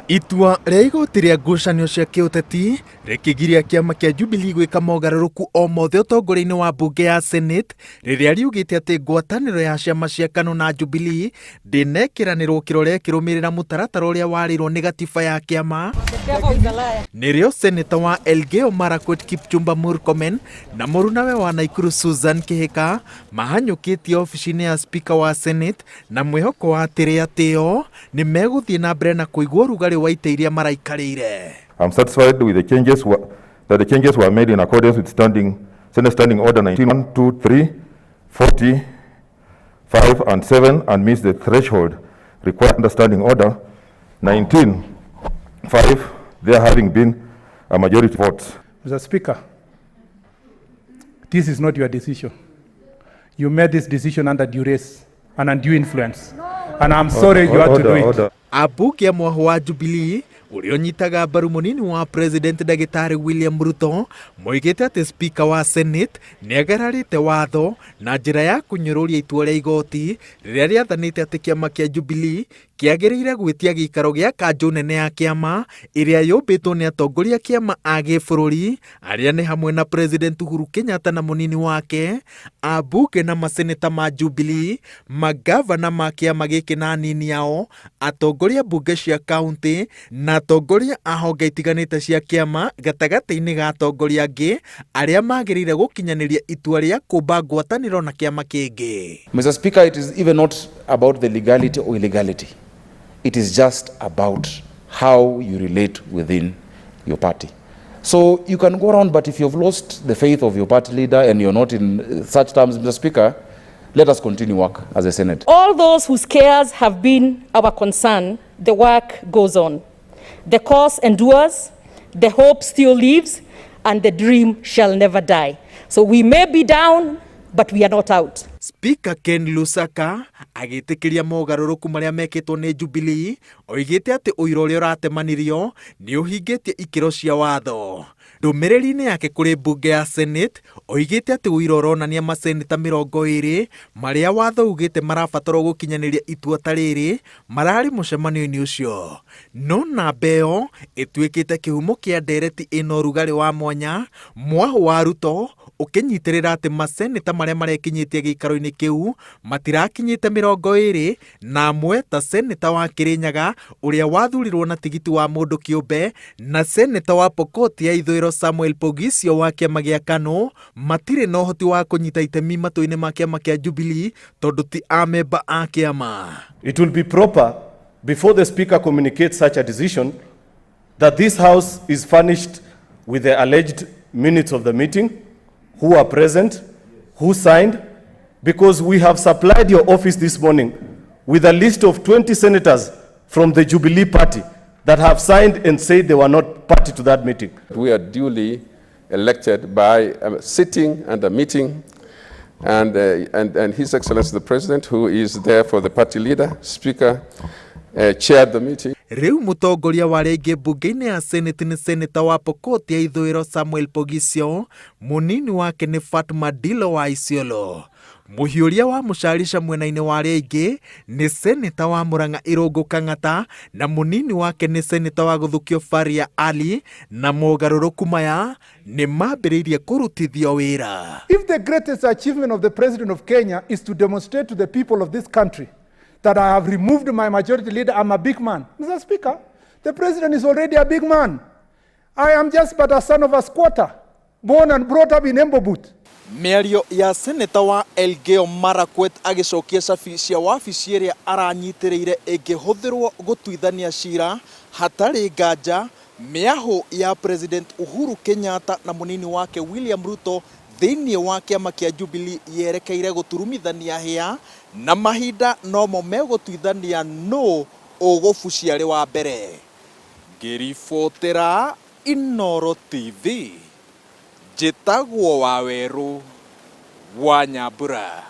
Itua rĩa igoti rĩa ngucanio cia kĩũteti rĩkĩgiria kĩama kĩa Jubilee gwĩka mogarũrũku o mothe ũtongoria-inĩ wa mbunge ya Senate rĩrĩa riugĩte atĩ ngwatanĩro ya ciama cia KANU na Jubilee ndĩnekĩranĩrwo kĩrore kĩrũmĩrĩra mũtaratara ũrĩa warĩirwo nĩ gatiba ya kĩama. Nĩrĩo seneta wa Elgeyo Marakwet Kipchumba Murkomen na mũrunawe wa Naikuru Susan Kihika mahanyũkĩtie ofici-inĩ ya speaker wa Senate na mwĩhoko wa atĩo nĩ megũthiĩ na mbere na kũigua ũrugarĩ wa ita iria maraikarĩire. I'm satisfied with the changes that the changes were made in accordance with Senate Standing Order 19, 1, 2, 3, 40, 5 and 7 and meets the threshold required under Standing Order 19, 5, there having been a majority votes. Mr. Speaker, this is not your decision. You made this decision under duress and undue influence. And I'm sorry you had to do it. Ambunge amwe wa Jubilee ũrĩa ũnyitaga mbaru mũnini wa President Ndagĩtarĩ William Ruto moigĩte atĩ speaker wa Senate nĩagararĩte watho na njĩra ya kũnyũrũria itua rĩa igoti rĩrĩa rĩathanĩte atĩ kĩama kĩa Jubilee kĩagĩrĩire gwĩtia gĩikaro gĩa kanjũ nene ya kĩama ĩrĩa yũmbĩtwo nĩ atongoria kĩama a gĩbũrũri arĩa nĩ hamwe na President Uhuru Kenyatta na mũnini wake, ambunge na maseneta ma Jubilee, magavana ma kĩama gĩkĩ na anini ao, atongoria mbunge cia kaunti na atongoria a honge itiganĩte cia kĩama gatagatĩ-inĩ ga atongoria angĩ arĩa magĩrĩire gũkinyanĩria itua rĩa kũmba ngwatanĩro na kĩama kĩngĩ. Mr. Speaker, it is even not about the legality or illegality. It is just about how you relate within your party. So you can go around, but if you've lost the faith of your party leader and you're not in such terms, Mr. Speaker, let us continue work as a Senate. All those whose cares have been our concern, the work goes on. The cause endures, the hope still lives, and the dream shall never die. So we may be down, but we are not out. Speaker Ken Lusaka agĩtĩkĩria mogarũrũku marĩa mekĩtwo nĩ Jubilee, oigĩte atĩ ũira ũrĩa ũratemanirio nĩ ũhingĩtie ikĩro cia watho. Ndũmĩrĩri-inĩ yake kũrĩ mbunge ya Senate oigĩte atĩ ũira ũronania maseneta 20 marĩa watho ugĩte marabatarwo gũkinyanĩria itua ta rĩrĩ mararĩ mũcemanio-inĩ ũcio. No namba ĩyo ĩtuĩkĩte kĩhumo kĩa ndereti ĩna ũrugarĩ wa mwanya, Mwahu wa Ruto ũkĩnyitĩrĩra atĩ maseneta marĩa marekinyĩtie gĩikaro-inĩ kĩu matirakinyĩte 20 na amwe ta seneta wa Kĩrĩnyaga ũrĩa wathurirwo na tigiti wa mũndũ kĩũmbe na seneta wa Pokot ya ithũĩro Samuel Pogisio wa kĩama gĩa KANU matirĩ na ũhoti wa kũnyita itemi matũ-inĩ ma kĩama kĩa Jubilee tondũ ti amemba a kĩama. It will be proper before the speaker communicates such a decision that this house is furnished with the alleged minutes of the meeting, who are present, who signed, because we have supplied your office this morning with a list of 20 senators from the Jubilee party that have signed and said they were not party to that meeting. We are duly elected by a sitting and a meeting, and His Excellency the President, who is there for the party leader, Speaker, chaired the meeting. Rĩu mũtongoria wa rĩngĩ mbunge-inĩ ya Senate nĩ seneta wa Pokot ya ithũĩro Samuel Pogisio, mũnini wake nĩ Fatma Dilo wa Isiolo. Mũhiũria wa Mũcharica mwena-inĩ wa rĩngĩ nĩ seneta wa Murang'a Irũngũ Kang'ata na mũnini wake nĩ seneta wa Gũthukio Faria Ali, na mogarũrũku maya nĩ mambĩrĩirie kũrutithio wĩra. If the greatest achievement of the President of Kenya is to demonstrate to the people of this country that I have removed my majority leader, I'm a big man. Mr. Speaker, the President is already a big man. I am just but a son of a squatter, born and brought up in Embobut. Mĩario ya seneta wa Elgeyo Marakwet agĩcokia cabi cia wabici ĩrĩa aranyitĩrĩire ĩngĩhũthĩrwo gũtuithania cira hatarĩ nganja mĩahũ ya President Uhuru Kenyatta na mũnini wake William Ruto thĩinĩ wa kĩama kĩa Jubilee yerekeire gũturumithania hĩa na mahinda nomo megũtuithania nũ ũgũbucia arĩ wa mbere. Ngĩribotera Inooro TV, njĩtagwo Waweru wa Nyambura.